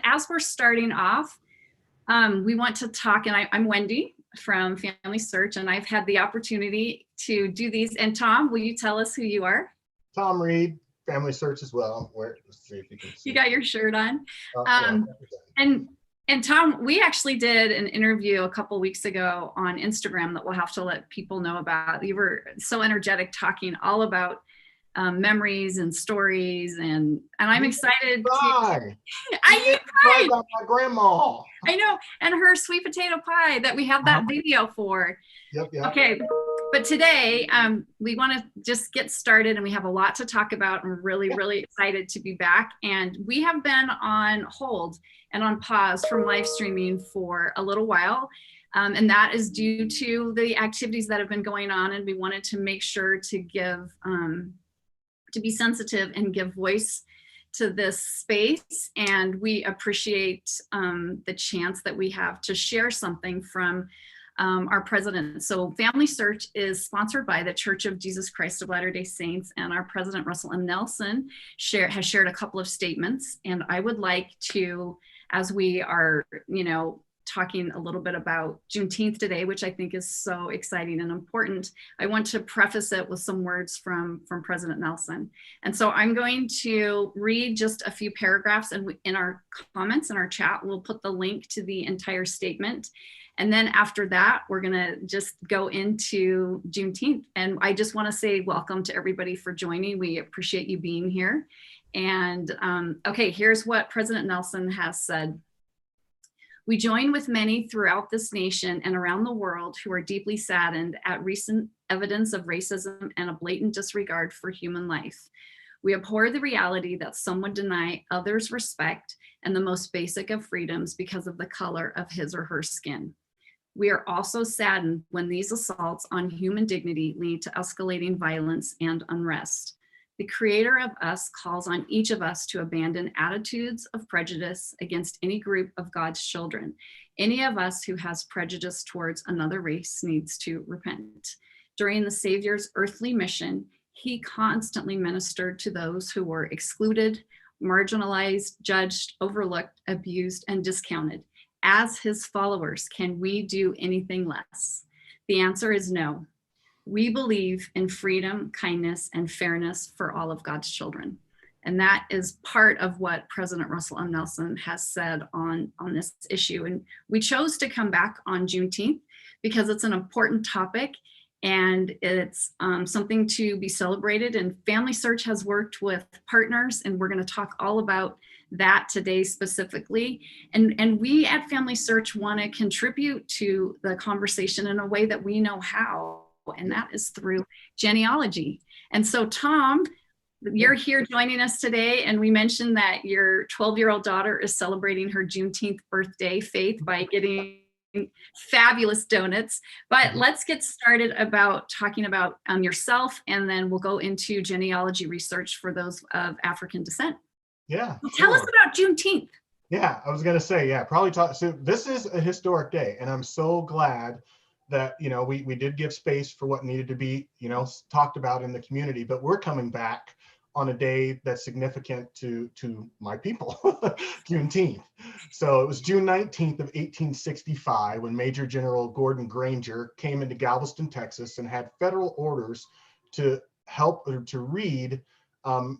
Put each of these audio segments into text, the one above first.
as we're starting off, we want to talk, and I'm Wendy from FamilySearch, and I've had the opportunity to do these. And Thom, will you tell us who you are? Thom Reed, FamilySearch as well. Let's see if you can see. You got your shirt on. Yeah. And Thom, we actually did an interview a couple weeks ago on Instagram that we'll have to let people know about. You were so energetic talking all about memories and stories, and I'm excited. I cried about my grandma. I know, and her sweet potato pie that we have that video for. Yep. Okay, but today we want to just get started, and we have a lot to talk about. I'm really excited to be back, and we have been on hold and on pause from live streaming for a little while. And that is due to the activities that have been going on, and we wanted to make sure to give to be sensitive and give voice to this space. And we appreciate the chance that we have to share something from our president. So FamilySearch is sponsored by the Church of Jesus Christ of Latter-day Saints, and our president, Russell M. Nelson, has shared a couple of statements. And I would like to, as we are, talking a little bit about Juneteenth today, which I think is so exciting and important, I want to preface it with some words from President Nelson. And so I'm going to read just a few paragraphs, and in our comments in our chat, we'll put the link to the entire statement. And then after that, we're gonna just go into Juneteenth. And I just wanna say welcome to everybody for joining. We appreciate you being here. And okay, here's what President Nelson has said. We join with many throughout this nation and around the world who are deeply saddened at recent evidence of racism and a blatant disregard for human life. We abhor the reality that some would deny others respect and the most basic of freedoms because of the color of his or her skin. We are also saddened when these assaults on human dignity lead to escalating violence and unrest. The Creator of us calls on each of us to abandon attitudes of prejudice against any group of God's children. Any of us who has prejudice towards another race needs to repent. During the Savior's earthly mission, he constantly ministered to those who were excluded, marginalized, judged, overlooked, abused, and discounted. As his followers, can we do anything less? The answer is no. We believe in freedom, kindness, and fairness for all of God's children. And that is part of what President Russell M. Nelson has said on this issue. And we chose to come back on Juneteenth because it's an important topic, and it's something to be celebrated. And FamilySearch has worked with partners, and we're going to talk all about that today specifically. And we at FamilySearch want to contribute to the conversation in a way that we know how, and that is through genealogy. And so Thom, you're here joining us today, and we mentioned that your 12-year-old daughter is celebrating her Juneteenth birthday, Faith, by getting fabulous donuts. But let's get started about talking about yourself, and then we'll go into genealogy research for those of African descent. Yeah. So tell us about Juneteenth. Yeah, I was going to say, yeah, probably talk. So this is a historic day, and I'm so glad that, we did give space for what needed to be, talked about in the community, but we're coming back on a day that's significant to my people, Juneteenth. So it was June 19th of 1865 when Major General Gordon Granger came into Galveston, Texas, and had federal orders to help or to read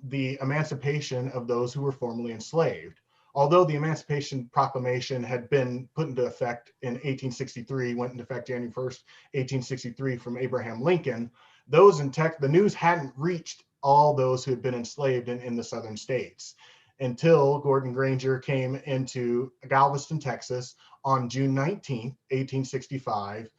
the emancipation of those who were formerly enslaved. Although the Emancipation Proclamation had been put into effect in 1863, went into effect January 1st, 1863 from Abraham Lincoln, the news hadn't reached all those who had been enslaved in the southern states until Gordon Granger came into Galveston, Texas on June 19th, 1865,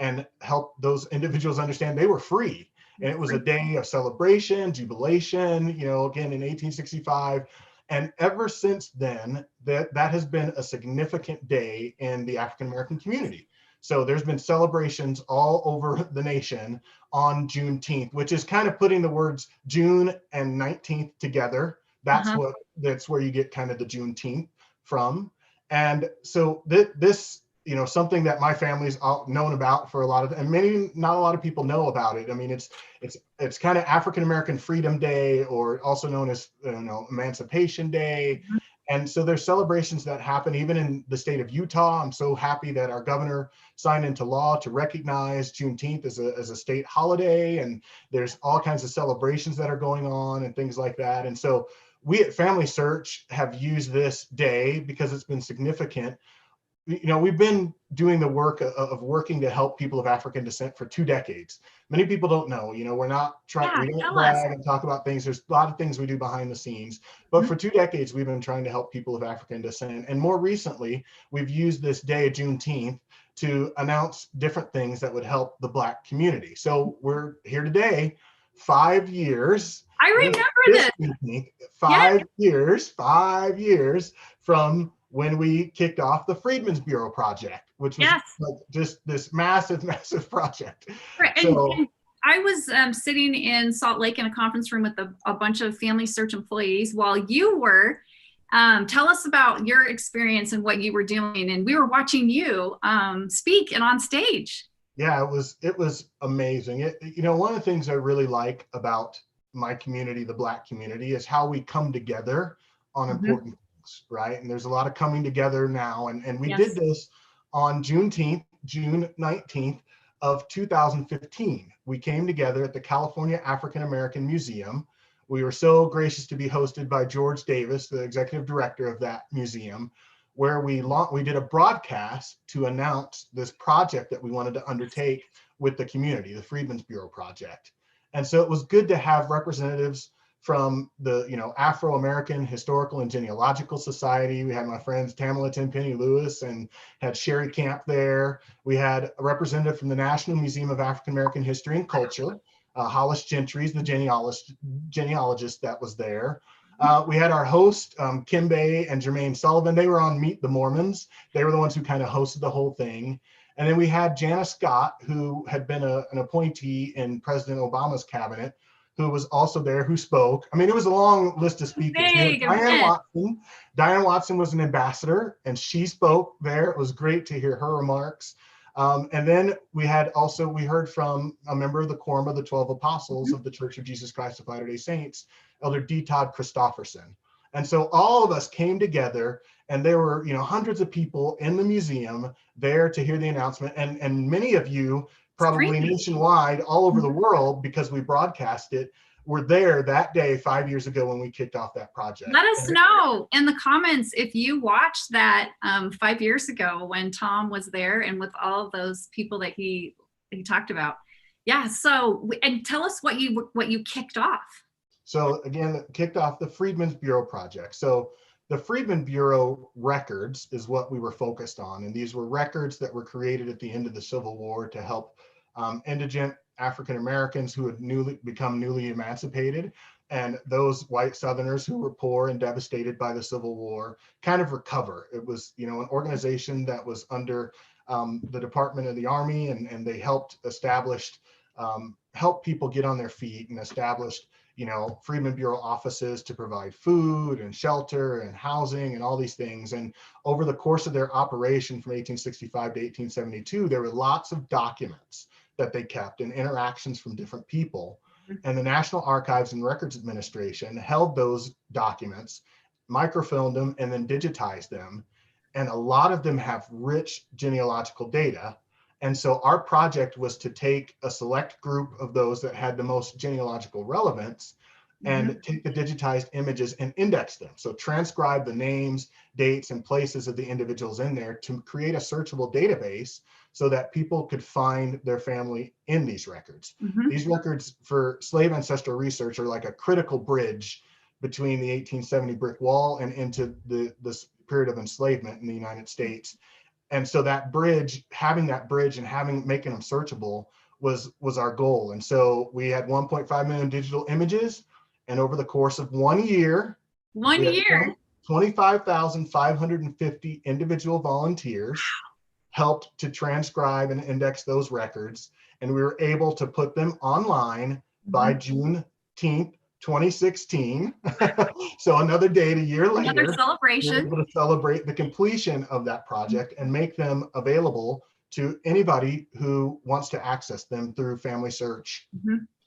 and helped those individuals understand they were free. And it was a day of celebration, jubilation, again in 1865. And ever since then, that has been a significant day in the African-American community. So there's been celebrations all over the nation on Juneteenth, which is kind of putting the words June and 19th together. That's where you get kind of the Juneteenth from. And so this, something that my family's known about for a lot of, and maybe not a lot of people know about it. I mean, it's kind of African-American Freedom Day, or also known as Emancipation Day. And so there's celebrations that happen even in the state of Utah. I'm so happy that our governor signed into law to recognize Juneteenth as a state holiday. And there's all kinds of celebrations that are going on and things like that. And so we at Family Search have used this day because it's been significant. We've been doing the work of working to help people of African descent for 2 decades. Many people don't know, we're not trying, we don't brag and talk about things. There's a lot of things we do behind the scenes, but for 2 decades, we've been trying to help people of African descent. And more recently, we've used this day, Juneteenth, to announce different things that would help the Black community. So we're here today, 5 years. I remember this. 5 years from when we kicked off the Freedmen's Bureau project, which was like just this massive, massive project. Right. And I was sitting in Salt Lake in a conference room with a bunch of Family Search employees while you were. Tell us about your experience and what you were doing. And we were watching you speak and on stage. Yeah, it was amazing. One of the things I really like about my community, the Black community, is how we come together on important things, right? And there's a lot of coming together now. And we did this on Juneteenth, June 19th of 2015. We came together at the California African American Museum. We were so gracious to be hosted by George Davis, the executive director of that museum, where we did a broadcast to announce this project that we wanted to undertake with the community, the Freedmen's Bureau project. And so it was good to have representatives from the Afro-American Historical and Genealogical Society. We had my friends Tamala Tenpenny Lewis and had Sherry Camp there. We had a representative from the National Museum of African American History and Culture, Hollis Gentry's the genealogist that was there. We had our host, Kimbe and Jermaine Sullivan. They were on Meet the Mormons. They were the ones who kind of hosted the whole thing. And then we had Janice Scott, who had been an appointee in President Obama's cabinet, who was also there, who spoke. I mean, it was a long list of speakers. Diane Watson was an ambassador, and she spoke there. It was great to hear her remarks. And then we heard from a member of the Quorum of the 12 Apostles of the Church of Jesus Christ of Latter-day Saints, Elder D. Todd Christofferson. And so all of us came together, and there were hundreds of people in the museum there to hear the announcement. And many of you, probably nationwide, all over the world, because we broadcast it, were there that day 5 years ago when we kicked off that project. Let us know in the comments if you watched that 5 years ago when Thom was there and with all of those people that he talked about. Yeah. So, and tell us what you kicked off. So again, kicked off the Freedmen's Bureau project. So the Freedmen Bureau records is what we were focused on. And these were records that were created at the end of the Civil War to help indigent African Americans who had become newly emancipated, and those white Southerners who were poor and devastated by the Civil War kind of recover. It was, an organization that was under the Department of the Army, and they helped help people get on their feet and established Freedmen Bureau offices to provide food and shelter and housing and all these things. And over the course of their operation from 1865 to 1872, there were lots of documents that they kept and interactions from different people. And the National Archives and Records Administration held those documents, microfilmed them, and then digitized them. And a lot of them have rich genealogical data. And so our project was to take a select group of those that had the most genealogical relevance and take the digitized images and index them. So transcribe the names, dates, and places of the individuals in there to create a searchable database so that people could find their family in these records. These records for slave ancestral research are like a critical bridge between the 1870 brick wall and into this period of enslavement in the United States. And so that bridge, having that bridge and making them searchable was our goal. And so we had 1.5 million digital images, and over the course of 1 year, 25,550 individual volunteers helped to transcribe and index those records. And we were able to put them online by Juneteenth, 2016. So another date, a year later, another celebration. We were able to celebrate the completion of that project and make them available to anybody who wants to access them through Family Search.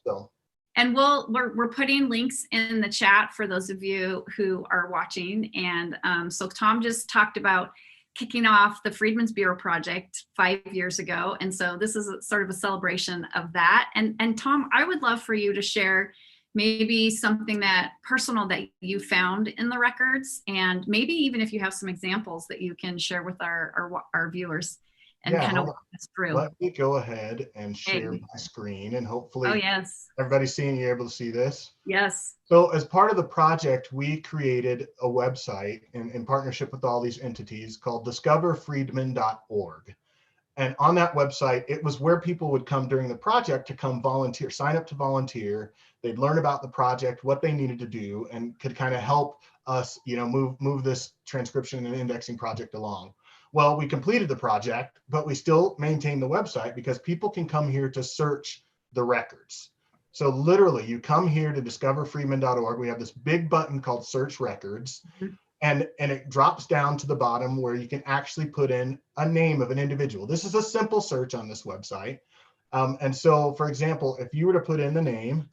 So And we're putting links in the chat for those of you who are watching. And so Thom just talked about kicking off the Freedmen's Bureau project 5 years ago. And so this is sort of a celebration of that. And Thom, I would love for you to share maybe something that personal that you found in the records, and maybe even if you have some examples that you can share with our viewers and kind of walk us through. Let me go ahead and share my screen, and hopefully yes, everybody's seeing, you're able to see this. Yes. So as part of the project, we created a website in partnership with all these entities called discoverfreedmen.org. And on that website, it was where people would come during the project to come volunteer, sign up to volunteer. They'd learn about the project, what they needed to do, and could kind of help us, move this transcription and indexing project along. Well, we completed the project, but we still maintain the website because people can come here to search the records. So literally, you come here to discoverfreedmen.org. We have this big button called Search Records. Mm-hmm. And it drops down to the bottom where you can actually put in a name of an individual. This is a simple search on this website. And so, for example, if you were to put in the name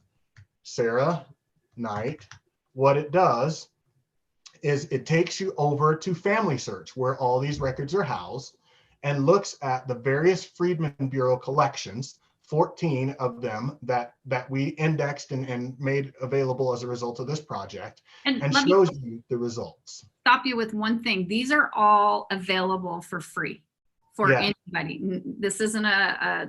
Sarah Knight, what it does is it takes you over to FamilySearch, where all these records are housed, and looks at the various Freedmen Bureau collections, 14 of them that we indexed and made available as a result of this project, and shows you the results. Stop you with one thing. These are all available for free for anybody. This isn't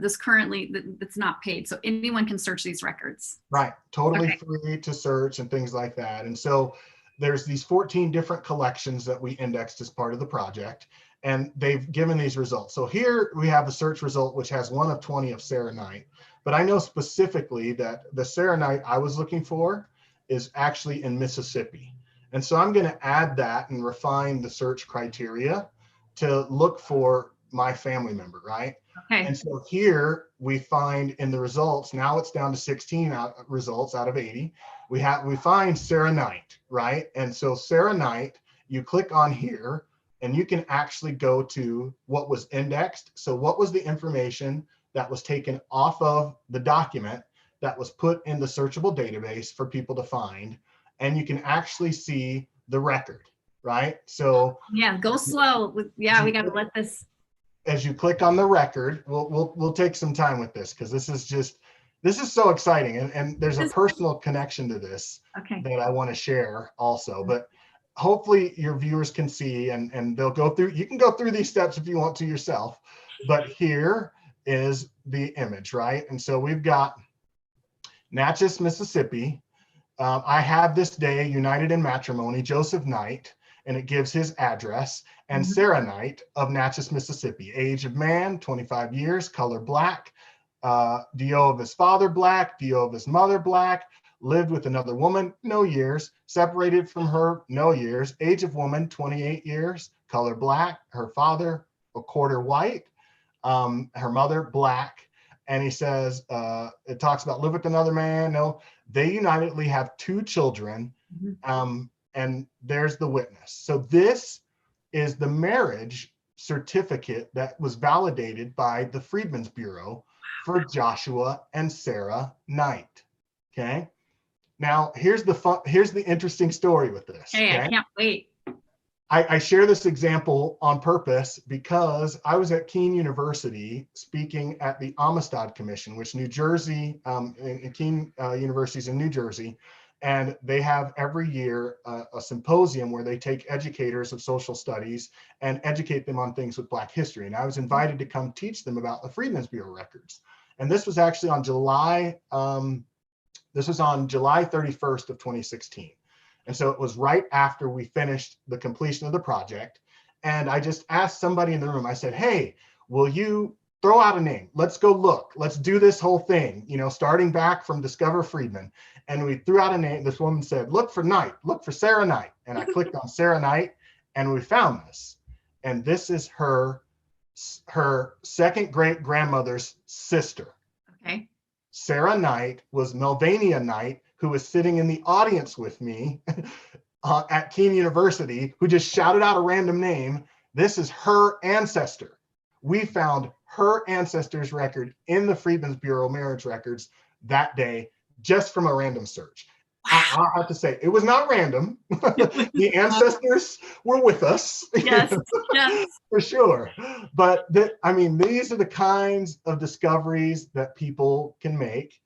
this currently, that's not paid. So anyone can search these records. Right, totally free to search and things like that. And so there's these 14 different collections that we indexed as part of the project, and they've given these results. So here we have a search result, which has 1 of 20 of Sarah Knight, but I know specifically that the Sarah Knight I was looking for is actually in Mississippi. And so I'm gonna add that and refine the search criteria to look for my family member, right? Okay. And so here we find in the results, now it's down to 16 results out of 80. We find Sarah Knight, right? And so Sarah Knight, you click on here and you can actually go to what was indexed. So what was the information that was taken off of the document that was put in the searchable database for people to find, and you can actually see the record, right? So yeah, go slow. Yeah, we got to let this. As you click on the record, we'll take some time with this because this is so exciting, and there's a personal connection to this that I want to share also. But hopefully your viewers can see, and they'll go through. You can go through these steps if you want to yourself. But here is the image, right? And so we've got Natchez, Mississippi. I have this day united in matrimony, Joseph Knight, and it gives his address, and Sarah Knight of Natchez, Mississippi. Age of man, 25 years, color black, DO of his father black, DO of his mother black, lived with another woman, no years, separated from her, no years, age of woman, 28 years, color black, her father a quarter white, her mother black. And he says, it talks about live with another man. No, they unitedly have 2 children. And there's the witness. So this is the marriage certificate that was validated by the Freedmen's Bureau for Joshua and Sarah Knight. Okay. Now here's the interesting story with this. Hey, I can't wait. I share this example on purpose because I was at Keene University speaking at the Amistad Commission, which New Jersey, Keene University's in New Jersey, and they have every year a symposium where they take educators of social studies and educate them on things with Black history. And I was invited to come teach them about the Freedmen's Bureau records. And this was actually on July 31st of 2016. And so it was right after we finished the completion of the project. And I just asked somebody in the room, I said, hey, will you throw out a name? Let's go look. Let's do this whole thing, starting back from Discover Freedmen. And we threw out a name. This woman said, look for Knight, look for Sarah Knight. And I clicked on Sarah Knight and we found this. And this is her second great grandmother's sister. Okay. Sarah Knight was Melvania Knight, who was sitting in the audience with me at Keene University, who just shouted out a random name. This is her ancestor. We found her ancestor's record in the Freedmen's Bureau marriage records that day. just from a random search. I have to say, it was not random. The ancestors were with us. Yes, yes. For sure. But I mean, these are the kinds of discoveries that people can make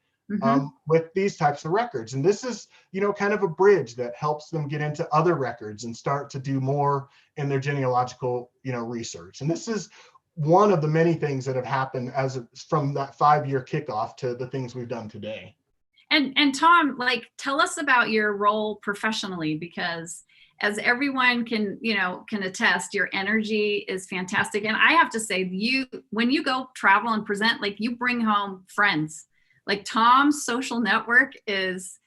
with these types of records. And this is, kind of a bridge that helps them get into other records and start to do more in their genealogical, research. And this is one of the many things that have happened from that 5-year kickoff to the things we've done today. And Thom, tell us about your role professionally, because as everyone can attest, your energy is fantastic. And I have to say, when you go travel and present, you bring home friends. Thom's social network is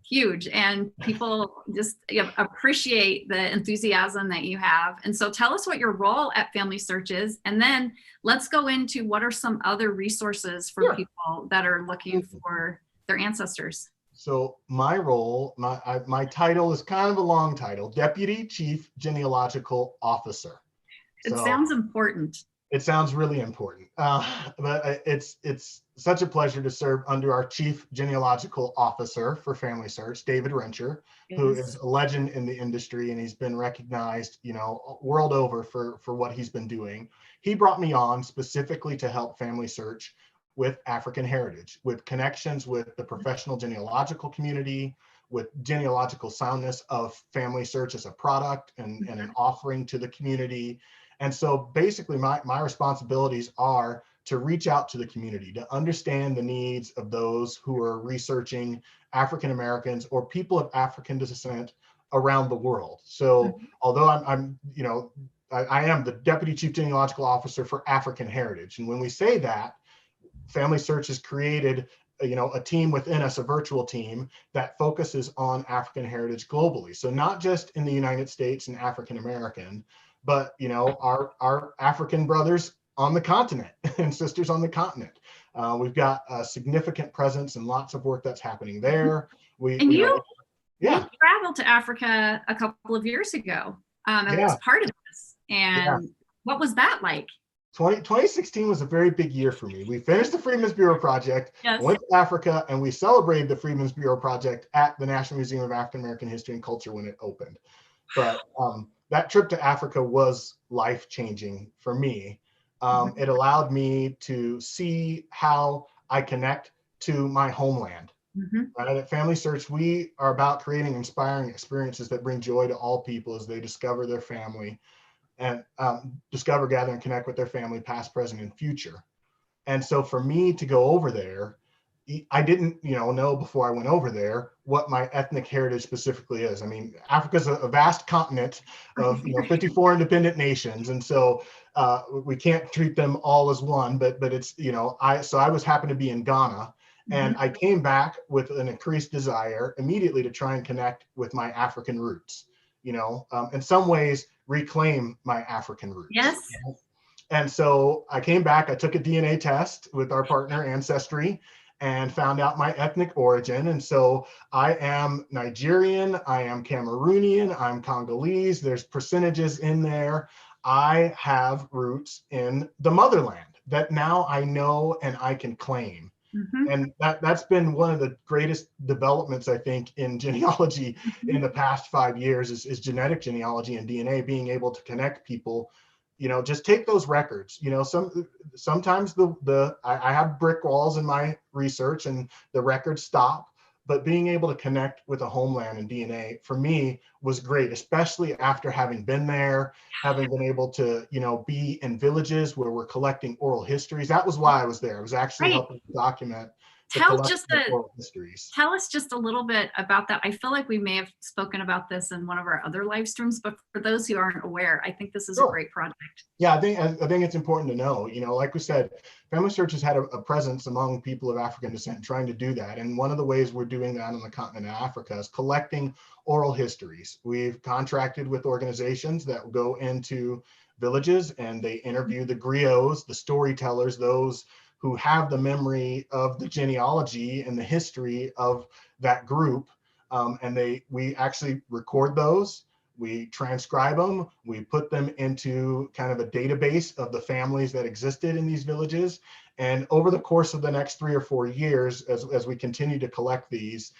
huge, and people just appreciate the enthusiasm that you have. And so tell us what your role at FamilySearch is, and then let's go into what are some other resources for people that are looking for their ancestors. So my role, my title is kind of a long title, Deputy Chief Genealogical Officer. It sounds important. It sounds really important, but it's such a pleasure to serve under our Chief Genealogical Officer for FamilySearch, David Rencher, who is a legend in the industry, and he's been recognized, world over for what he's been doing. He brought me on specifically to help FamilySearch with African heritage, with connections with the professional genealogical community, with genealogical soundness of FamilySearch as a product and an offering to the community. And so basically my responsibilities are to reach out to the community, to understand the needs of those who are researching African Americans or people of African descent around the world. So although I am the Deputy Chief Genealogical Officer for African heritage. And when we say that, FamilySearch has created, a team within us, a virtual team that focuses on African heritage globally. So not just in the United States and African American, but our African brothers on the continent and sisters on the continent. We've got a significant presence and lots of work that's happening there. You traveled to Africa a couple of years ago and was part of this. And what was that like? 2016 was a very big year for me. We finished the Freedmen's Bureau project, went to Africa, and we celebrated the Freedmen's Bureau project at the National Museum of African American History and Culture when it opened. But that trip to Africa was life-changing for me. It allowed me to see how I connect to my homeland. Right? At FamilySearch, we are about creating inspiring experiences that bring joy to all people as they discover their family and discover, gather, and connect with their family, past, present, and future. And so for me to go over there, I didn't, know before I went over there what my ethnic heritage specifically is. I mean, Africa's a vast continent of 54 independent nations, and so we can't treat them all as one. But it's I was happened to be in Ghana, and I came back with an increased desire immediately to try and connect with my African roots. In some ways reclaim my African roots. Yes. And so I came back, I took a DNA test with our partner Ancestry and found out my ethnic origin. And so I am Nigerian, I am Cameroonian, I'm Congolese, there's percentages in there. I have roots in the motherland that now I know and I can claim. And that's been one of the greatest developments, I think, in genealogy in the past 5 years is genetic genealogy and DNA, being able to connect people, just take those records. Sometimes I have brick walls in my research and the records stop, but being able to connect with a homeland and DNA for me was great, especially after having been there, having been able to, be in villages where we're collecting oral histories. That was why I was there. I was actually helping to document Tell us just a little bit about that. I feel like we may have spoken about this in one of our other live streams, but for those who aren't aware, I think this is a great project. Yeah, I think it's important to know, like we said, FamilySearch has had a presence among people of African descent trying to do that. And one of the ways we're doing that on the continent of Africa is collecting oral histories. We've contracted with organizations that go into villages and they interview the griots, the storytellers, those who have the memory of the genealogy and the history of that group. And we actually record those. we transcribe them, we put them into kind of a database of the families that existed in these villages. And over the course of the next 3 or 4 years, as we continue to collect these,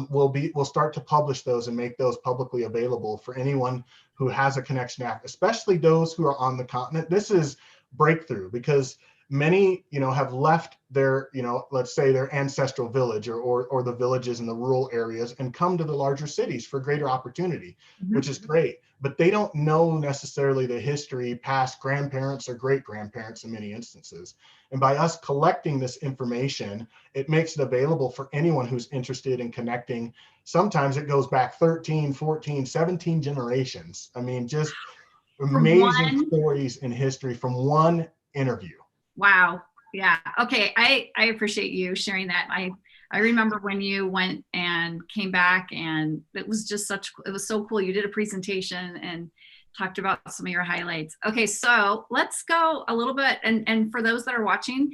we'll start to publish those and make those publicly available for anyone who has a connection app, especially those who are on the continent. This is breakthrough because many, have left their, let's say their ancestral village or the villages in the rural areas and come to the larger cities for greater opportunity, which is great. But they don't know necessarily the history, past grandparents or great grandparents in many instances. And by us collecting this information, it makes it available for anyone who's interested in connecting. Sometimes it goes back 13, 14, 17 generations. I mean, just amazing stories in history from one interview. Wow. Yeah. Okay. I appreciate you sharing that. I remember when you went and came back, and it was just it was so cool. You did a presentation and talked about some of your highlights. Okay. So let's go a little bit. And for those that are watching,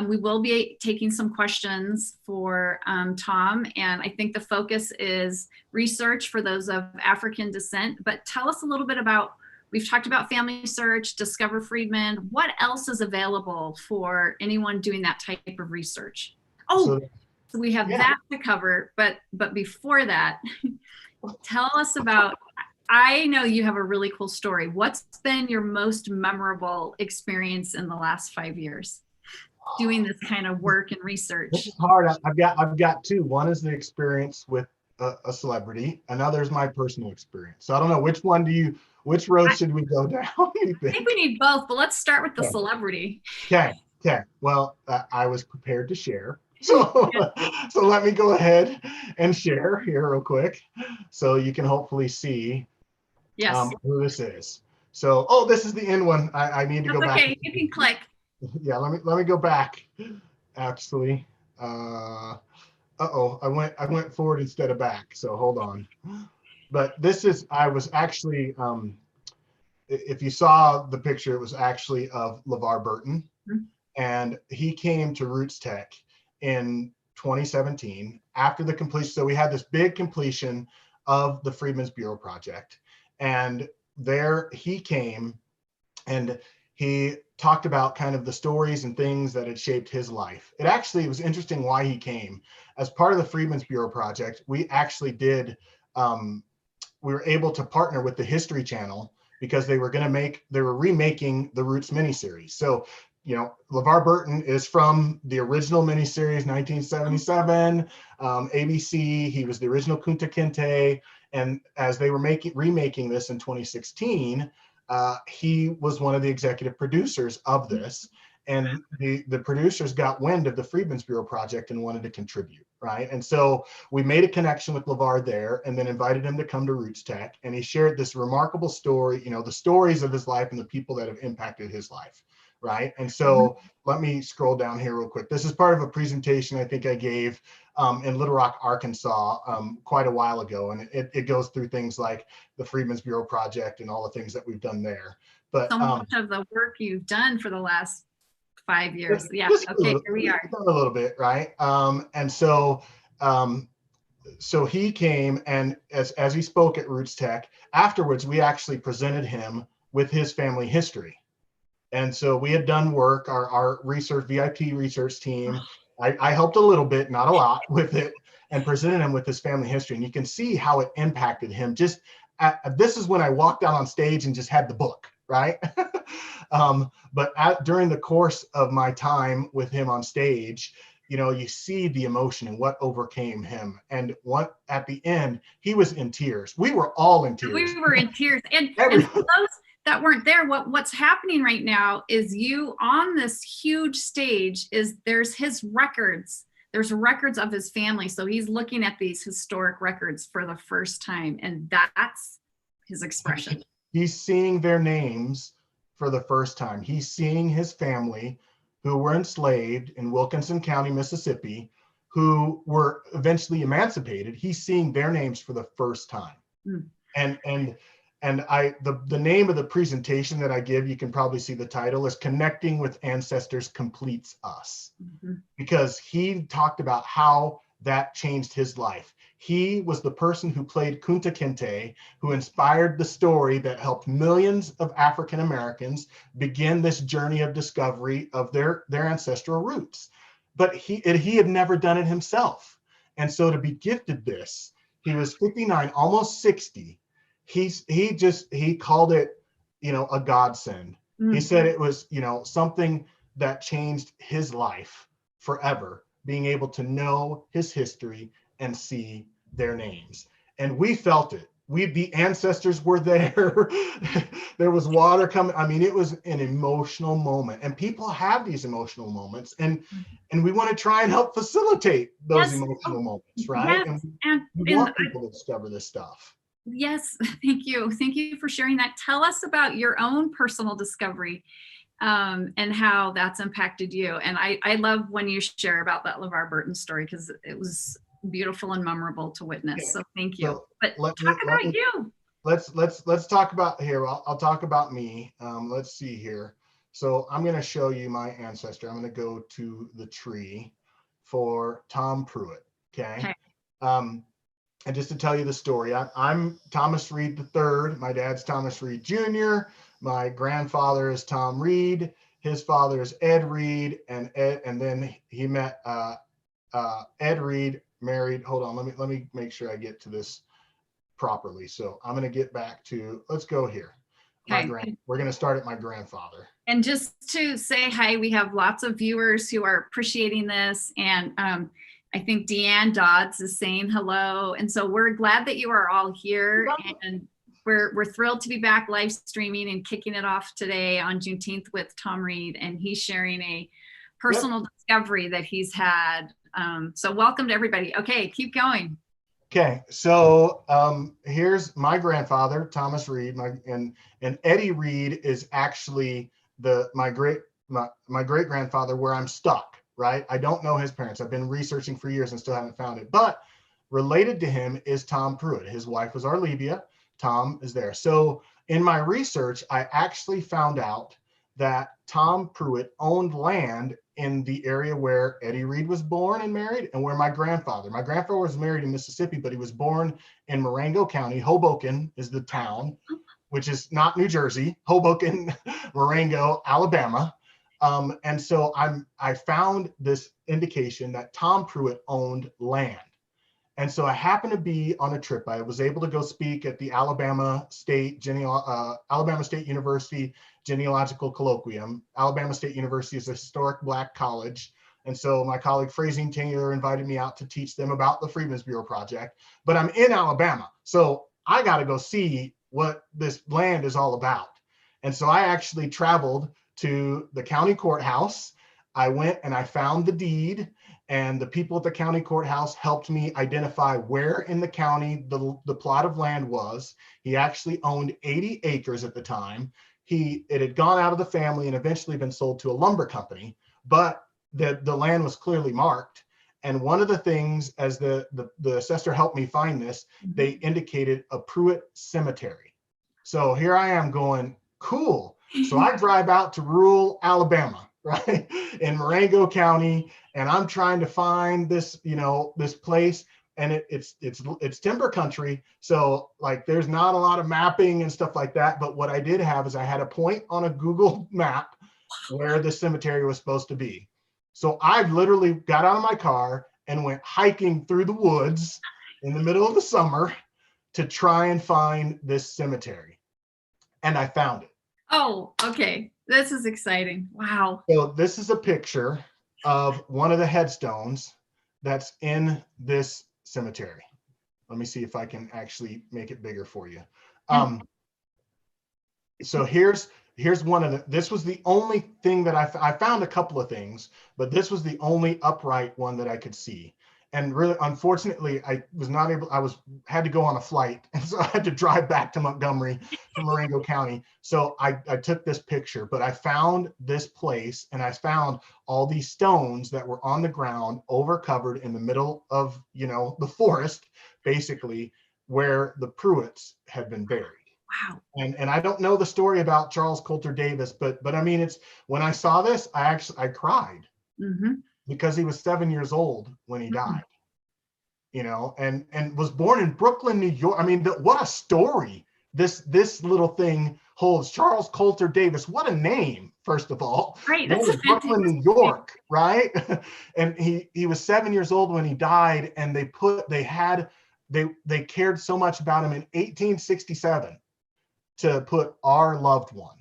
we will be taking some questions for Thom. And I think the focus is research for those of African descent, but tell us a little bit about, we've talked about FamilySearch, Discover Freedmen. What else is available for anyone doing that type of research? So we have that to cover, but before that, tell us about, I know you have a really cool story. What's been your most memorable experience in the last 5 years doing this kind of work and research? This is hard. I've got two. One is the experience with a celebrity. Another is my personal experience. So I don't know, which road should we go down? I think we need both, but let's start with the celebrity. Okay. Well, I was prepared to share. So let me go ahead and share here real quick so you can hopefully see who this is. So, this is the end one. I need to go back. Okay, you can click. Yeah, let me go back. Actually, I went forward instead of back. So hold on. But I was actually, if you saw the picture, it was actually of LeVar Burton. And he came to Roots Tech in 2017 after the completion. So we had this big completion of the Freedmen's Bureau project. And there he came and he talked about kind of the stories and things that had shaped his life. It was interesting why he came. As part of the Freedmen's Bureau project, we actually did, we were able to partner with the History Channel because they were remaking the Roots miniseries. So, LeVar Burton is from the original miniseries, 1977, ABC. He was the original Kunta Kinte. And as they were remaking this in 2016, he was one of the executive producers of this. And the producers got wind of the Freedmen's Bureau project and wanted to contribute, right? And so we made a connection with LeVar there and then invited him to come to Roots Tech. And he shared this remarkable story, the stories of his life and the people that have impacted his life, right? And so let me scroll down here real quick. This is part of a presentation I think I gave in Little Rock, Arkansas quite a while ago. And it goes through things like the Freedmen's Bureau project and all the things that we've done there. But so much of the work you've done for the last 5 years. Yeah. Okay. Here we are. A little bit, right? And so he came, and as he spoke at Roots Tech, afterwards we actually presented him with his family history. And so we had done work, our research VIP research team. I helped a little bit, not a lot, with it, and presented him with his family history. And you can see how it impacted him. This is when I walked out on stage and just had the book, right? But during the course of my time with him on stage, you see the emotion and what overcame him. And at the end, he was in tears. We were all in tears. We were in tears. And for those that weren't there, what's happening right now is you on this huge stage there's his records. There's records of his family. So he's looking at these historic records for the first time. And that's his expression. He's seeing their names for the first time. He's seeing his family who were enslaved in Wilkinson County, Mississippi, who were eventually emancipated. He's seeing their names for the first time. And the name of the presentation that I give, you can probably see the title, is Connecting with Ancestors Completes Us. Because he talked about how that changed his life. He was the person who played Kunta Kinte, who inspired the story that helped millions of African Americans begin this journey of discovery of their ancestral roots. But he had never done it himself. And so to be gifted this, he was 59, almost 60. He called it, a godsend. Mm-hmm. He said it was, something that changed his life forever, being able to know his history and see their names. And we felt it. The ancestors were there. There was water coming. I mean, it was an emotional moment, and people have these emotional moments, and we want to try and help facilitate those emotional moments, right? Yes. And we want people to discover this stuff. Yes, thank you. Thank you for sharing that. Tell us about your own personal discovery and how that's impacted you. And I love when you share about that LeVar Burton story, because it was beautiful and memorable to witness. Okay. So thank you. So but talk about you. Let's talk about here. I'll talk about me. Let's see here. So I'm going to show you my ancestor. I'm going to go to the tree for Thom Pruitt. Okay. And just to tell you the story, I'm Thomas Reed III. My dad's Thomas Reed Jr. My grandfather is Tom Reed. His father is Ed Reed, and then he met Ed Reed, married. Hold on, let me make sure I get to this properly. So I'm going to get back to, let's go here. Okay. We're going to start at my grandfather. And just to say hi, we have lots of viewers who are appreciating this, and I think Deanne Dodds is saying hello. And so we're glad that you are all here, and we're thrilled to be back live streaming and kicking it off today on Juneteenth with Thom Reed, and he's sharing a personal discovery that he's had. So welcome to everybody. Okay, keep going. Okay, so here's my grandfather, Thomas Reed, and Eddie Reed is actually my great grandfather, where I'm stuck. Right? I don't know his parents. I've been researching for years and still haven't found it. But related to him is Thom Pruitt. His wife was Arlevia. Thom is there. So in my research, I actually found out that Thom Pruitt owned land in the area where Eddie Reed was born and married, and where my grandfather was married in Mississippi, but he was born in Marengo County. Hoboken is the town, which is not New Jersey. Hoboken, Marengo, Alabama. And so I found this indication that Thom Pruitt owned land. And so I happened to be on a trip. I was able to go speak at the Alabama State University Genealogical Colloquium. Alabama State University is a historic Black college. And so my colleague Fraisine Taylor invited me out to teach them about the Freedmen's Bureau Project. But I'm in Alabama, so I got to go see what this land is all about. And so I actually traveled to the county courthouse. I went and I found the deed, and the people at the county courthouse helped me identify where in the county the plot of land was. He actually owned 80 acres at the time. It had gone out of the family and eventually been sold to a lumber company, but the land was clearly marked. And one of the things, as the assessor helped me find this, they indicated a Pruitt cemetery. So here I am going, cool. So I drive out to rural Alabama, right, in Marengo County, and I'm trying to find this, this place, and it's timber country. So like, there's not a lot of mapping and stuff like that. But what I did have is I had a point on a Google map where the cemetery was supposed to be. So I literally got out of my car and went hiking through the woods in the middle of the summer to try and find this cemetery, and I found it. Oh, okay. This is exciting. Wow. So this is a picture of one of the headstones that's in this cemetery. Let me see if I can actually make it bigger for you. So here's one of this was the only thing that I found a couple of things, but this was the only upright one that I could see. And really, unfortunately, I was not able, had to go on a flight. And so I had to drive back to Montgomery from Marengo County. So I took this picture, but I found this place, and I found all these stones that were on the ground, over covered in the middle of, the forest, basically, where the Pruitts had been buried. Wow. And I don't know the story about Charles Coulter Davis, but I mean, when I saw this, I cried. Mm-hmm. Because he was 7 years old when he died. you know, and was born in Brooklyn, New York. I mean, what a story this little thing holds. Charles Coulter Davis, what a name, first of all. Right, Born that's a in Brooklyn, New York, right? And he was 7 years old when he died, and they cared so much about him in 1867 to put our loved one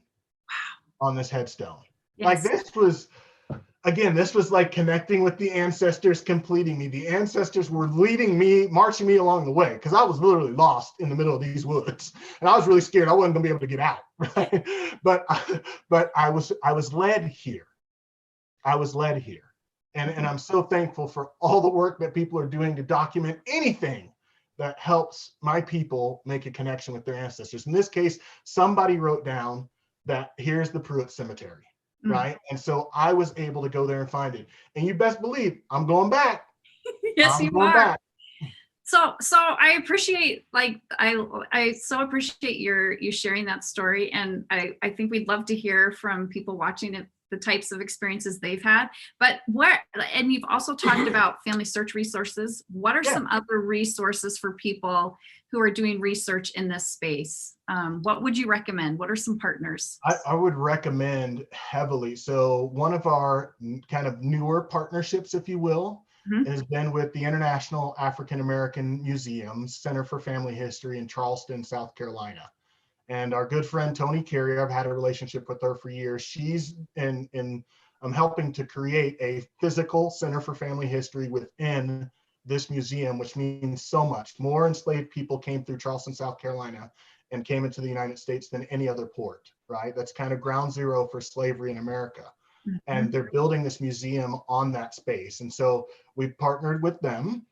on this headstone. Yes. Like this was like connecting with the ancestors, completing me. The ancestors were leading me, marching me along the way, because I was literally lost in the middle of these woods, and I was really scared I wasn't gonna be able to get out. Right? But I was led here. I was led here, and I'm so thankful for all the work that people are doing to document anything that helps my people make a connection with their ancestors. In this case, somebody wrote down that here's the Pruitt Cemetery. Right. And so I was able to go there and find it. And you best believe I'm going back. Yes, you are. Back. So I appreciate, I so appreciate you sharing that story. And I think we'd love to hear from people watching it, the types of experiences they've had. But and you've also talked about FamilySearch resources. What are some other resources for people who are doing research in this space? What would you recommend? What are some partners? I would recommend heavily. So one of our kind of newer partnerships, if you will, has been with the International African American Museum Center for Family History in Charleston, South Carolina. And our good friend Tony Carrier, I've had a relationship with her for years. She's I'm helping to create a physical Center for Family History within this museum, which means so much. More enslaved people came through Charleston, South Carolina, and came into the United States than any other port, right? That's kind of ground zero for slavery in America. And they're building this museum on that space. And so we've partnered with them.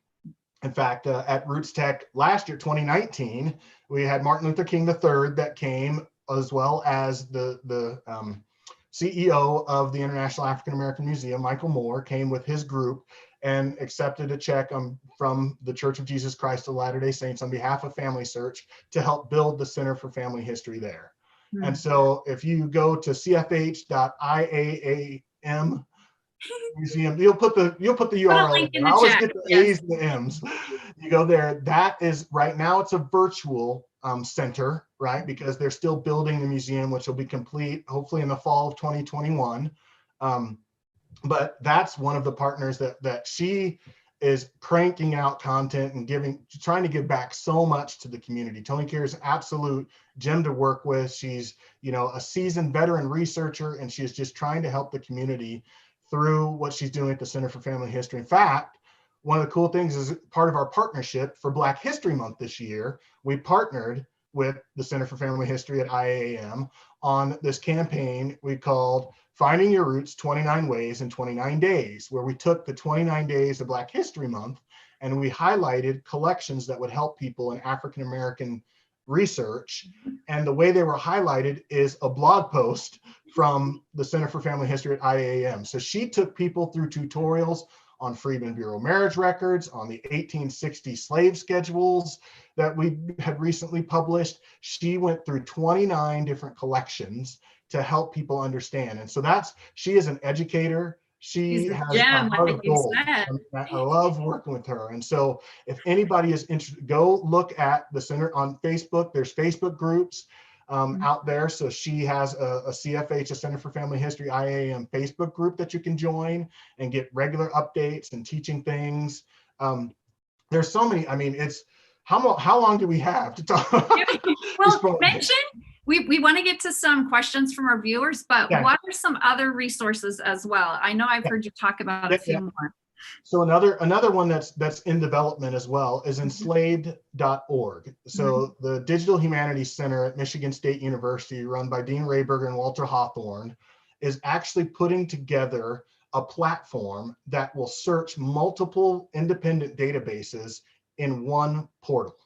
In fact, at Roots Tech last year, 2019, we had Martin Luther King III that came, as well as the CEO of the International African American Museum, Michael Moore, came with his group and accepted a check from the Church of Jesus Christ of Latter-day Saints on behalf of FamilySearch to help build the Center for Family History there. And so if you go to cfh.iaam museum, you'll put the URL in. I always get the A's and the M's. You go there. That is, right now it's a virtual center, right? Because they're still building the museum, which will be complete hopefully in the fall of 2021. But that's one of the partners that she is cranking out content and trying to give back so much to the community. Tony Carrier is an absolute gem to work with. She's, a seasoned veteran researcher, and she is just trying to help the community through what she's doing at the Center for Family History. In fact, one of the cool things is part of our partnership for Black History Month this year, we partnered with the Center for Family History at IAAM on this campaign we called Finding Your Roots, 29 Ways in 29 Days, where we took the 29 days of Black History Month and we highlighted collections that would help people in African American research. And the way they were highlighted is a blog post from the Center for Family History at IAAM. So she took people through tutorials on Freedmen Bureau marriage records, on the 1860 slave schedules that we had recently published. She went through 29 different collections to help people understand. And so she is an educator. She has a heart of gold. I love working with her. And so if anybody is interested, go look at the center on Facebook. There's Facebook groups out there. So she has a CFH, a Center for Family History, IAM Facebook group that you can join and get regular updates and teaching things. There's so many, it's, how long do we have to talk? Well, we want to get to some questions from our viewers, but what are some other resources as well? I know I've heard you talk about a few more. So another one that's in development as well is enslaved.org. So the Digital Humanities Center at Michigan State University, run by Dean Rayberger and Walter Hawthorne, is actually putting together a platform that will search multiple independent databases in one portal.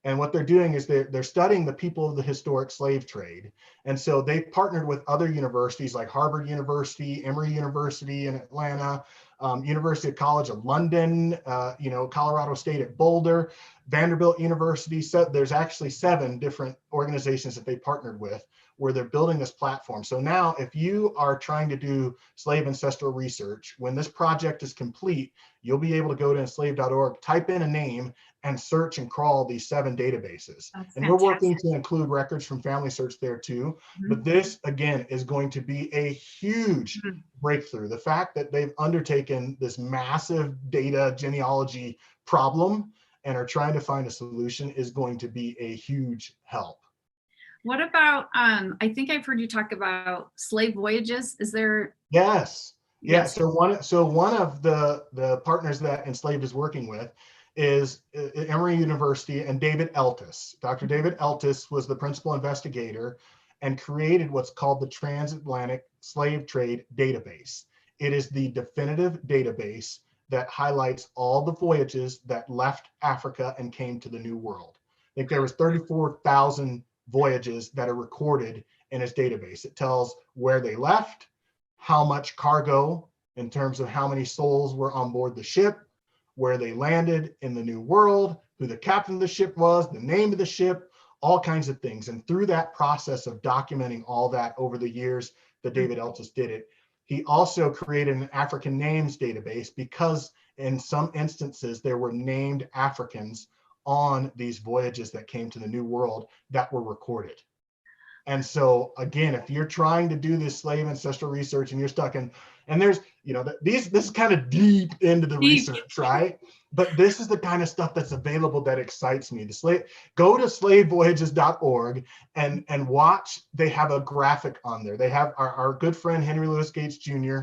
And what they're doing is they're studying the people of the historic slave trade. And so they've partnered with other universities like Harvard University, Emory University in Atlanta, University College of London, Colorado State at Boulder, Vanderbilt University. So there's actually 7 different organizations that they partnered with, where they're building this platform. So now if you are trying to do slave ancestral research, when this project is complete, you'll be able to go to enslaved.org, type in a name, and search and crawl these 7 databases. That's and we're working fantastic. to include records from FamilySearch there too. Mhm. But this, again, is going to be a huge Mhm. breakthrough. The fact that they've undertaken this massive data genealogy problem and are trying to find a solution is going to be a huge help. What about, I think I've heard you talk about slave voyages. Is there? Yes. Yeah. Yes. So one of the partners that Enslaved is working with is Emory University and David Eltis. Dr. David Eltis was the principal investigator and created what's called the Transatlantic Slave Trade Database. It is the definitive database that highlights all the voyages that left Africa and came to the New World. I think there was 34,000 voyages that are recorded in his database. It tells where they left, how much cargo in terms of how many souls were on board the ship, where they landed in the New World, who the captain of the ship was, the name of the ship, all kinds of things. And through that process of documenting all that over the years that David Eltis did it, he also created an African names database because in some instances there were named Africans on these voyages that came to the New World that were recorded. And so again, if you're trying to do this slave ancestral research and you're stuck in, and there's, this is kind of deep into the research, right? But this is the kind of stuff that's available that excites me. Go to slavevoyages.org and watch. They have a graphic on there. They have our good friend Henry Louis Gates Jr.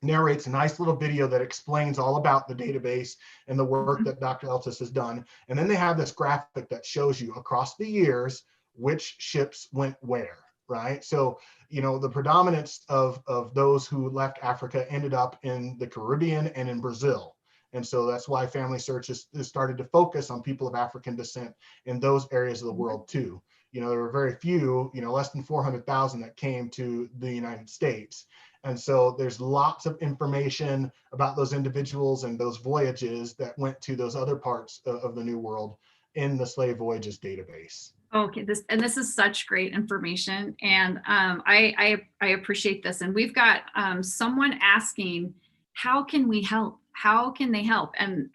narrates a nice little video that explains all about the database and the work that Dr. Eltis has done. And then they have this graphic that shows you across the years which ships went where, right? So, the predominance of those who left Africa ended up in the Caribbean and in Brazil. And so that's why FamilySearch has started to focus on people of African descent in those areas of the world too. There were very few, less than 400,000 that came to the United States. And so there's lots of information about those individuals and those voyages that went to those other parts of the New World in the Slave Voyages database. Okay, this is such great information, and I appreciate this. And we've got someone asking, how can we help? How can they help? And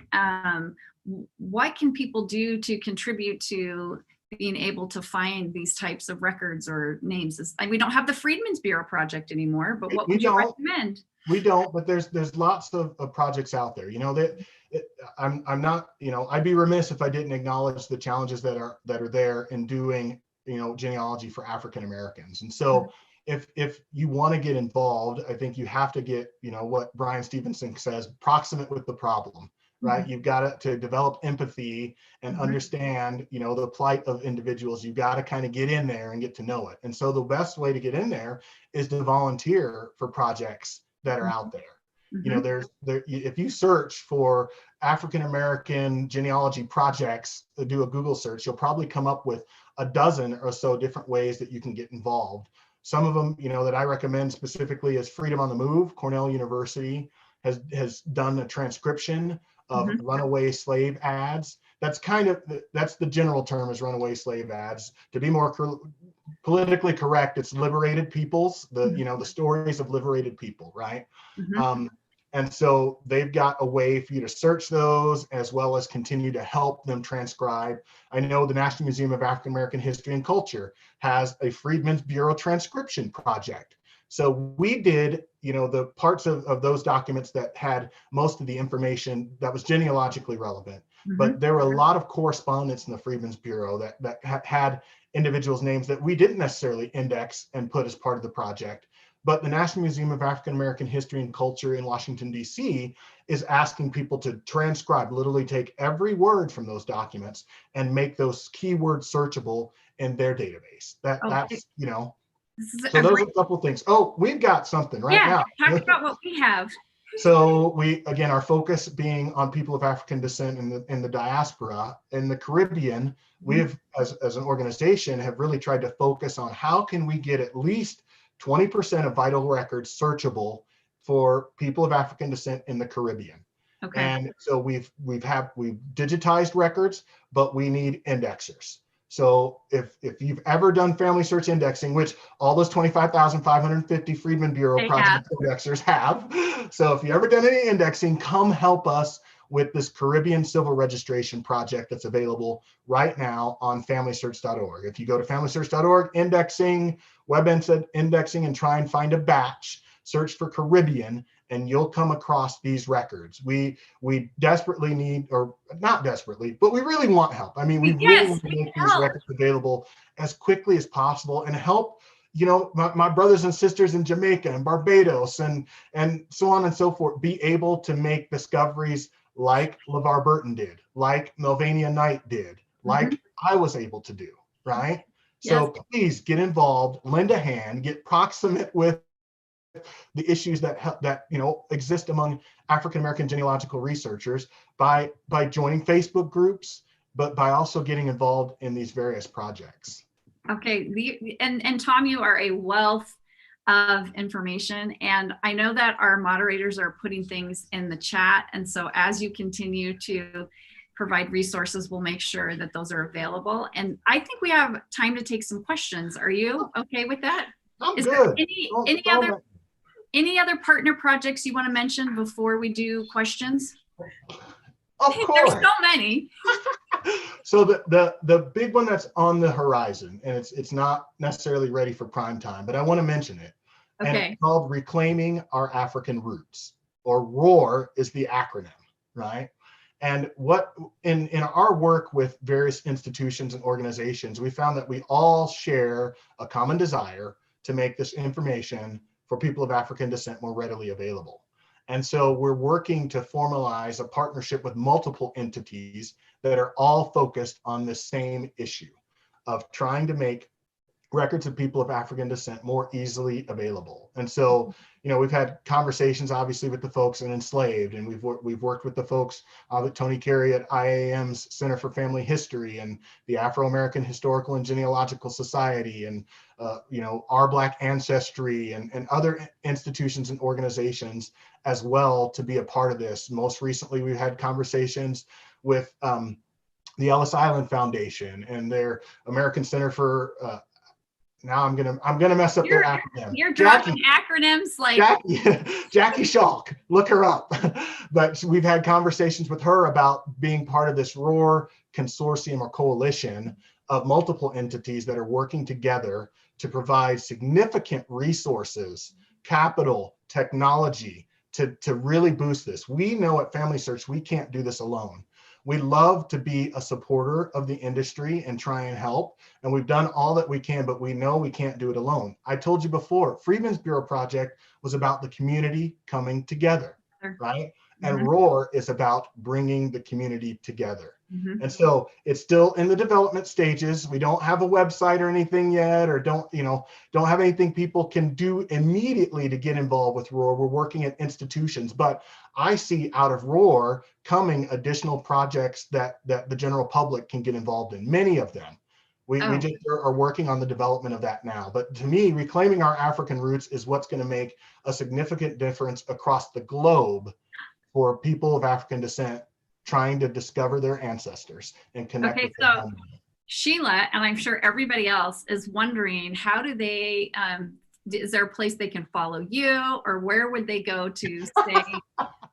what can people do to contribute to being able to find these types of records or names? We don't have the Freedmen's Bureau project anymore, but what would you recommend? We don't, but there's lots of projects out there. I'm not, I'd be remiss if I didn't acknowledge the challenges that are there in doing, genealogy for African Americans. And so if you want to get involved, I think you have to get, what Brian Stevenson says, proximate with the problem, right? You've got to develop empathy and understand, the plight of individuals. You've got to kind of get in there and get to know it. And so the best way to get in there is to volunteer for projects that are out there. If you search for African American genealogy projects, do a Google search, you'll probably come up with a dozen or so different ways that you can get involved. Some of them, that I recommend specifically is Freedom on the Move. Cornell University has done a transcription of runaway slave ads. That's the general term is runaway slave ads. To be more politically correct, it's liberated peoples, the stories of liberated people, right? And so they've got a way for you to search those as well as continue to help them transcribe. I know the National Museum of African American History and Culture has a Freedmen's Bureau transcription project. So we did, the parts of those documents that had most of the information that was genealogically relevant. But there were a lot of correspondence in the Freedmen's Bureau that had individuals' names that we didn't necessarily index and put as part of the project. But the National Museum of African American History and Culture in Washington, D.C. is asking people to transcribe, literally take every word from those documents and make those keywords searchable in their database. That's, so those are a couple of things. Oh, we've got something right now. Talk about what we have. So our focus being on people of African descent in the diaspora. In the Caribbean, we have, as an organization, have really tried to focus on how can we get at least 20% of vital records searchable for people of African descent in the Caribbean. Okay. And so we've digitized records, but we need indexers. So if you've ever done family search indexing, which all those 25,550 Freedmen Bureau project indexers have, so if you ever done any indexing, come help us with this Caribbean Civil Registration project that's available right now on FamilySearch.org. If you go to FamilySearch.org, indexing, web indexing, and try and find a batch, search for Caribbean, and you'll come across these records. We desperately need, or not desperately, but we really want help. I mean, we really want to make these records available as quickly as possible and help, you know, my brothers and sisters in Jamaica and Barbados and so on and so forth be able to make discoveries like LeVar Burton did, like Melvania Knight did, like I was able to do, right? So please get involved, lend a hand, get proximate with the issues that you know exist among African American genealogical researchers by joining Facebook groups, but by also getting involved in these various projects. Okay, and Thom, you are a wealth of information, and I know that our moderators are putting things in the chat, and so as you continue to provide resources, we'll make sure that those are available. And I think we have time to take some questions. Are you okay with that? I'm good. Any other partner projects you want to mention before we do questions? Of course. There's so many. So the big one that's on the horizon, and it's not necessarily ready for prime time, but I want to mention it. Okay. And it's called Reclaiming Our African Roots, or ROAR is the acronym, right? And what in our work with various institutions and organizations, we found that we all share a common desire to make this information for people of African descent more readily available. And so we're working to formalize a partnership with multiple entities that are all focused on the same issue of trying to make records of people of African descent more easily available. And so, you know, we've had conversations obviously with the folks in Enslaved, and we've worked with the folks with Tony Carey at IAM's Center for Family History and the Afro-American Historical and Genealogical Society, and you know, Our Black Ancestry and other institutions and organizations as well to be a part of this. Most recently, we've had conversations with the Ellis Island Foundation and their American Center for now I'm gonna mess up their acronym. You're dropping acronyms like Jackie Schalk. Look her up. But we've had conversations with her about being part of this ROAR consortium or coalition of multiple entities that are working together to provide significant resources, capital, technology to really boost this. We know at FamilySearch we can't do this alone. We love to be a supporter of the industry and try and help. And we've done all that we can, but we know we can't do it alone. I told you before, Freedmen's Bureau Project was about the community coming together, right? And ROAR is about bringing the community together. And so it's still in the development stages. We don't have a website or anything yet, or don't have anything people can do immediately to get involved with ROAR. We're working at institutions, but I see out of ROAR coming additional projects that the general public can get involved in, many of them. We just are working on the development of that now. But to me, reclaiming our African roots is what's going to make a significant difference across the globe for people of African descent trying to discover their ancestors and connect with their homeland. Sheila, and I'm sure everybody else is wondering, how do they, is there a place they can follow you, or where would they go to stay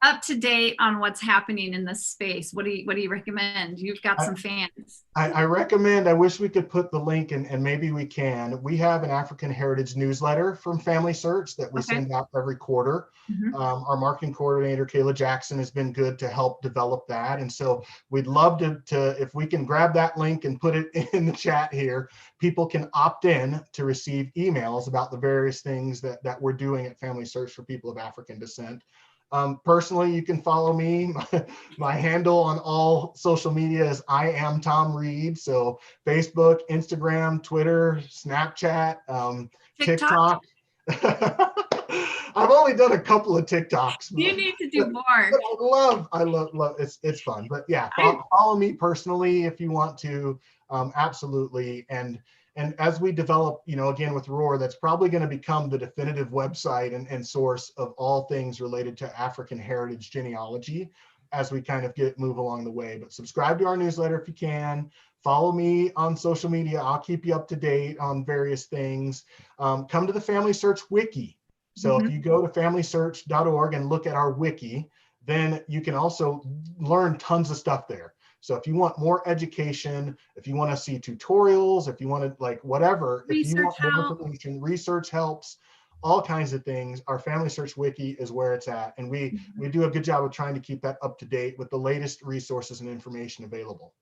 up to date on what's happening in this space? What do you recommend? You've got some fans. I recommend, I wish we could put the link, and maybe we can. We have an African Heritage newsletter from FamilySearch that we send out every quarter. Our marketing coordinator, Kayla Jackson, has been good to help develop that. And so we'd love to if we can grab that link and put it in the chat here, people can opt in to receive emails about the various things that we're doing at FamilySearch for people of African descent. Personally, you can follow me. My handle on all social media is I am Thom Reed. So Facebook, Instagram, Twitter, Snapchat, TikTok. I've only done a couple of TikToks. You need to do more. I love it's fun. But yeah, follow me personally if you want to. Absolutely. And as we develop, again with ROAR, that's probably going to become the definitive website and source of all things related to African heritage genealogy. as we kind of move along the way. But subscribe to our newsletter if you can. Follow me on social media. I'll keep you up to date on various things. Come to the Family Search Wiki. So if you go to familysearch.org and look at our wiki, then you can also learn tons of stuff there. So if you want more education, if you want to see tutorials, if you want to like whatever, if you want more information, research helps, all kinds of things, our Family Search Wiki is where it's at. And we do a good job of trying to keep that up to date with the latest resources and information available.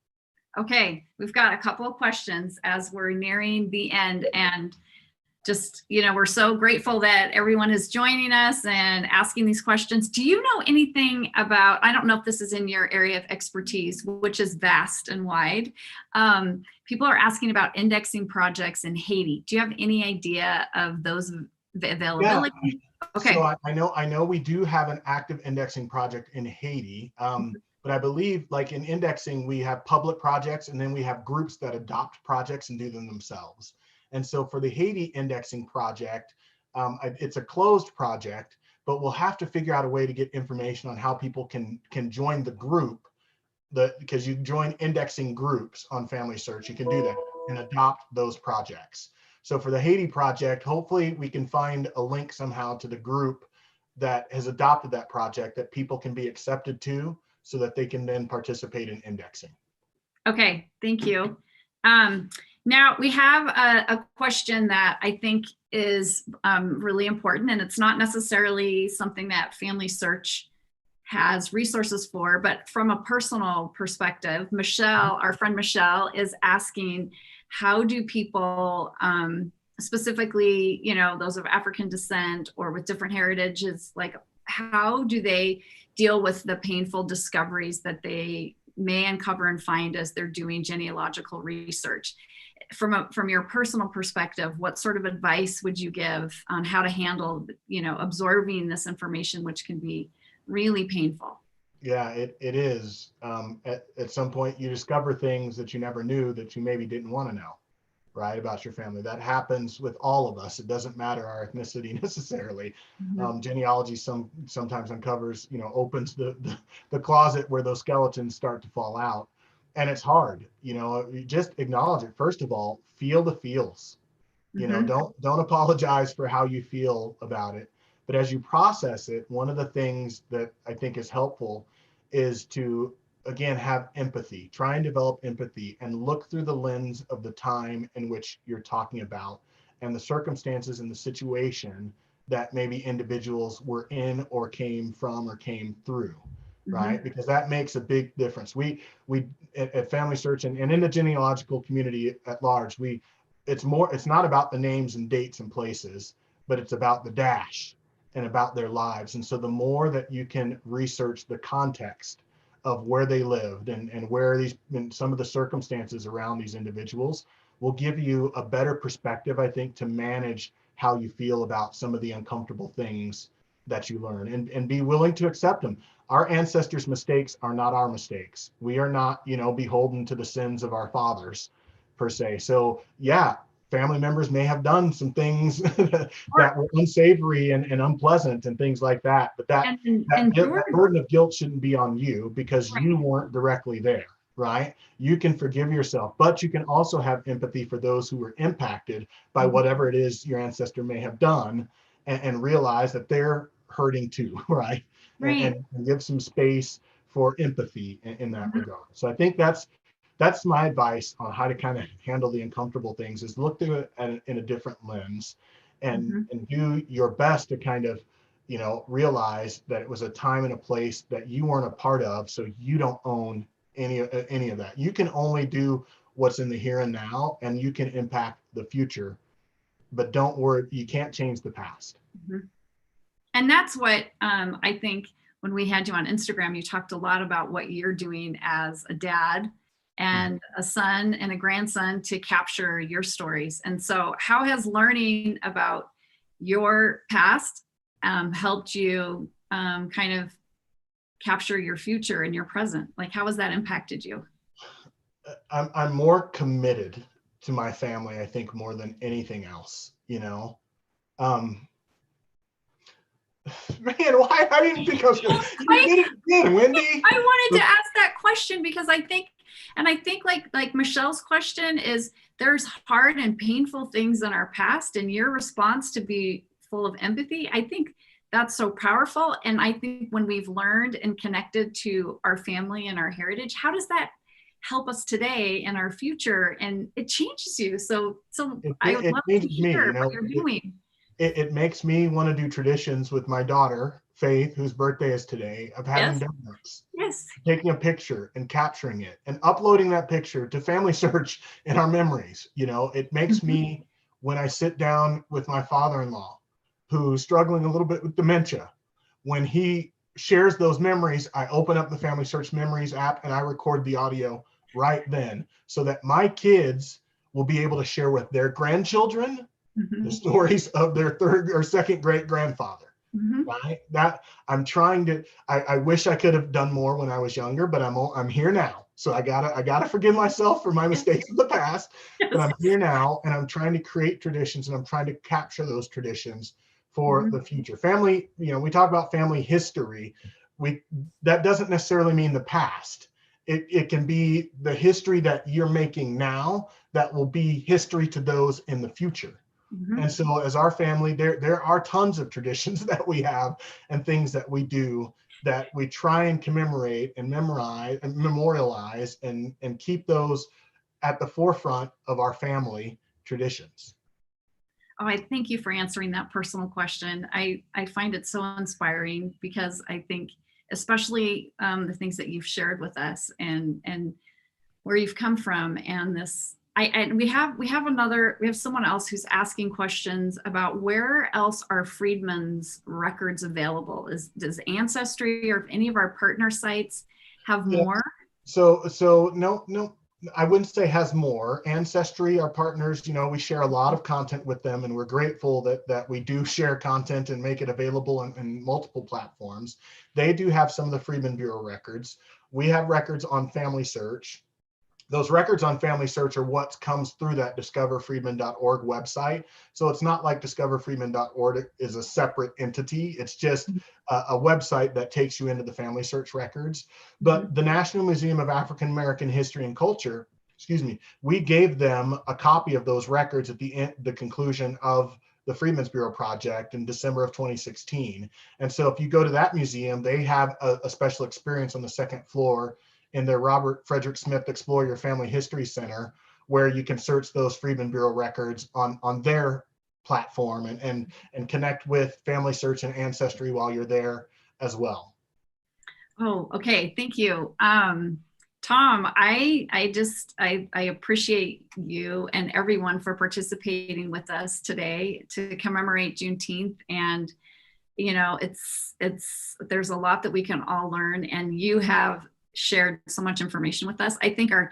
Okay, we've got a couple of questions as we're nearing the end, and just, you know, we're so grateful that everyone is joining us and asking these questions. Do you know anything about, I don't know if this is in your area of expertise, which is vast and wide. People are asking about indexing projects in Haiti. Do you have any idea of those availability? Yeah. Okay. So I know we do have an active indexing project in Haiti. But I believe like in indexing, we have public projects and then we have groups that adopt projects and do them themselves. And so for the Haiti indexing project, it's a closed project, but we'll have to figure out a way to get information on how people can join the group, because you join indexing groups on Family Search, you can do that and adopt those projects. So for the Haiti project, hopefully we can find a link somehow to the group that has adopted that project that people can be accepted to, so that they can then participate in indexing. Okay, thank you. Now we have a question that I think is really important, and it's not necessarily something that Family Search has resources for, but from a personal perspective, Michelle, our friend Michelle, is asking, how do people, specifically, you know, those of African descent or with different heritages, like how do they deal with the painful discoveries that they may uncover and find as they're doing genealogical research? From your personal perspective, what sort of advice would you give on how to handle, you know, absorbing this information, which can be really painful? Yeah, it is. At some point, you discover things that you never knew that you maybe didn't want to know, right, about your family. That happens with all of us. It doesn't matter our ethnicity necessarily. Genealogy sometimes uncovers, you know, opens the closet where those skeletons start to fall out. And it's hard, you know, you just acknowledge it. First of all, feel the feels, you know, don't apologize for how you feel about it. But as you process it, one of the things that I think is helpful is to, again, have empathy, try and develop empathy and look through the lens of the time in which you're talking about and the circumstances and the situation that maybe individuals were in or came from or came through, right? Because that makes a big difference. We at Family Search and in the genealogical community at large, it's not about the names and dates and places, but it's about the dash and about their lives. And so the more that you can research the context of where they lived and where and some of the circumstances around these individuals will give you a better perspective, I think, to manage how you feel about some of the uncomfortable things that you learn and be willing to accept them. Our ancestors' mistakes are not our mistakes. We are not, you know, beholden to the sins of our fathers per se. So yeah, family members may have done some things that were unsavory and unpleasant and things like that. But that burden of guilt shouldn't be on you because you weren't directly there, right? You can forgive yourself, but you can also have empathy for those who were impacted by whatever it is your ancestor may have done and realize that they're hurting too, right? And give some space for empathy in that regard. So I think that's my advice on how to kind of handle the uncomfortable things, is look through it in a different lens and do your best to kind of, you know, realize that it was a time and a place that you weren't a part of. So you don't own any of that. You can only do what's in the here and now, and you can impact the future, but don't worry, you can't change the past. And that's what I think when we had you on Instagram, you talked a lot about what you're doing as a dad and a son and a grandson to capture your stories. And so how has learning about your past helped you kind of capture your future and your present? Like, how has that impacted you? I'm more committed to my family, I think, more than anything else, you know. Man, why? I didn't think I was going to. You did it again, Wendy. I wanted to ask that question because I think like Michelle's question is, there's hard and painful things in our past, and your response to be full of empathy, I think that's so powerful. And I think when we've learned and connected to our family and our heritage, how does that help us today and our future? And it changes you. So I would love to hear what you're doing. It makes me want to do traditions with my daughter, Faith, whose birthday is today, of having donuts. Yes. Taking a picture and capturing it and uploading that picture to FamilySearch in our memories. It makes me, when I sit down with my father-in-law, who's struggling a little bit with dementia, when he shares those memories, I open up the FamilySearch Memories app and I record the audio right then, so that my kids will be able to share with their grandchildren the stories of their third or second great grandfather. Right? That I'm trying to. I wish I could have done more when I was younger, but I'm here now. So I gotta forgive myself for my mistakes of the past. But I'm here now, and I'm trying to create traditions, and I'm trying to capture those traditions for the future. Family, we talk about family history. That doesn't necessarily mean the past. It can be the history that you're making now that will be history to those in the future. And so as our family, there are tons of traditions that we have and things that we do that we try and commemorate and memorize and memorialize and keep those at the forefront of our family traditions. Oh, I thank you for answering that personal question. I find it so inspiring because I think, especially the things that you've shared with us and where you've come from, and this. We have someone else who's asking questions about where else are Freedmen's records available. Does Ancestry or any of our partner sites have more? So no, I wouldn't say has more. Ancestry, our partners, we share a lot of content with them, and we're grateful that we do share content and make it available in multiple platforms. They do have some of the Freedmen Bureau records. We have records on FamilySearch. Those records on FamilySearch are what comes through that discoverfreedmen.org website. So it's not like discoverfreedmen.org is a separate entity. It's just a website that takes you into the FamilySearch records. But the National Museum of African American History and Culture, we gave them a copy of those records at the conclusion of the Freedmen's Bureau project in December of 2016. And so if you go to that museum, they have a special experience on the second floor in their Robert Frederick Smith Explore Your Family History Center, where you can search those Freedmen Bureau records on their platform and connect with FamilySearch and Ancestry while you're there as well. Oh, okay. Thank you. Thom, I appreciate you and everyone for participating with us today to commemorate Juneteenth. And, there's a lot that we can all learn, and you have shared so much information with us. I think our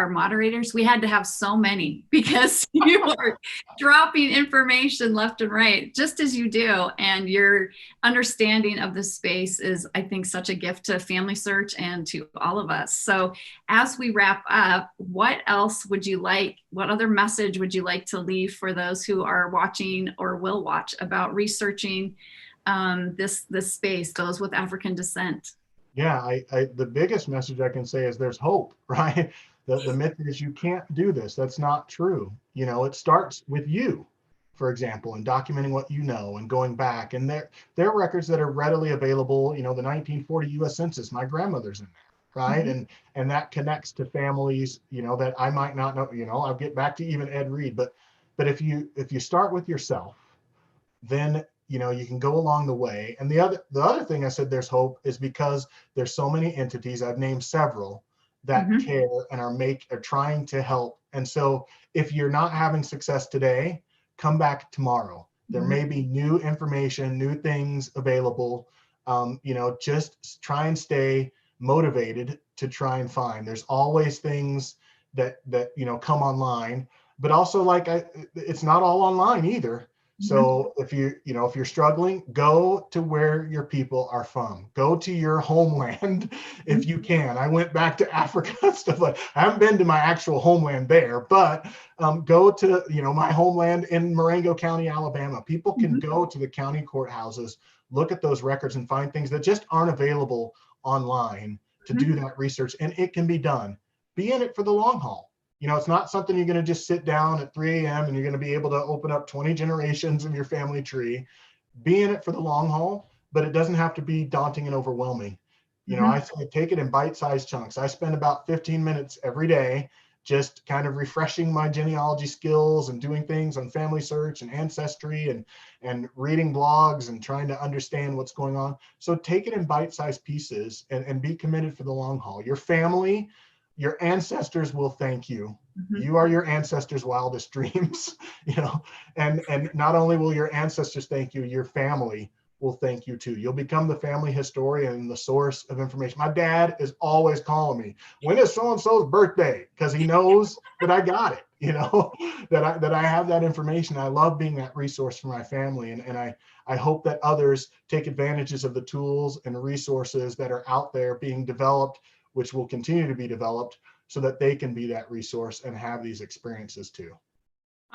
moderators, we had to have so many because you are dropping information left and right, just as you do. And your understanding of the space is, I think, such a gift to FamilySearch and to all of us. So as we wrap up, what other message would you like to leave for those who are watching or will watch about researching this space, those with African descent? Yeah, the biggest message I can say is there's hope, right? The myth is you can't do this. That's not true. It starts with you, for example, and documenting what you know and going back. And there are records that are readily available. The 1940 U.S. Census, my grandmother's in there, right? And that connects to families, that I might not know. I'll get back to even Ed Reed, but if you start with yourself, then you can go along the way. And the other thing I said there's hope is because there's so many entities, I've named several, that care and are trying to help. And so if you're not having success today, come back tomorrow. There may be new information, new things available. Just try and stay motivated to try and find. There's always things that come online, but also it's not all online either. So if if you're struggling, go to where your people are from. Go to your homeland if you can. I went back to Africa and stuff like. I haven't been to my actual homeland there, but go to my homeland in Marengo County, Alabama. People can go to the county courthouses, look at those records, and find things that just aren't available online to do that research, and it can be done. Be in it for the long haul. It's not something you're going to just sit down at 3 a.m. and you're going to be able to open up 20 generations of your family tree. Be in it for the long haul, but it doesn't have to be daunting and overwhelming. I say take it in bite-sized chunks. I spend about 15 minutes every day just kind of refreshing my genealogy skills and doing things on FamilySearch and Ancestry and reading blogs and trying to understand what's going on. So take it in bite-sized pieces and be committed for the long haul. Your family, your ancestors will thank you. You are your ancestors' wildest dreams, and not only will your ancestors thank you, your family will thank you too. You'll become the family historian and the source of information. My dad is always calling me, when is so-and-so's birthday? Because he knows that I got it, that I have that information. I love being that resource for my family. And I hope that others take advantages of the tools and resources that are out there being developed, which will continue to be developed, so that they can be that resource and have these experiences too.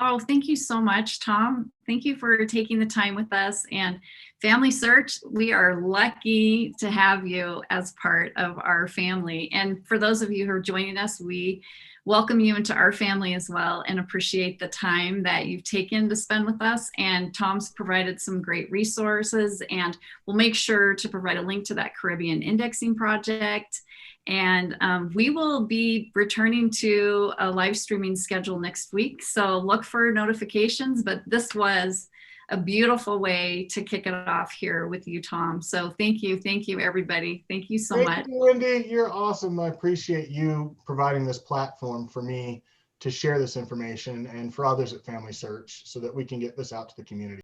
Oh, thank you so much, Thom. Thank you for taking the time with us. And FamilySearch, we are lucky to have you as part of our family. And for those of you who are joining us, we welcome you into our family as well and appreciate the time that you've taken to spend with us. And Thom's provided some great resources, and we'll make sure to provide a link to that Caribbean indexing project. And we will be returning to a live streaming schedule next week. So look for notifications, but this was a beautiful way to kick it off here with you, Thom. So thank you, everybody. Thank you so much. Thank you, Wendy. You're awesome. I appreciate you providing this platform for me to share this information and for others at FamilySearch so that we can get this out to the community.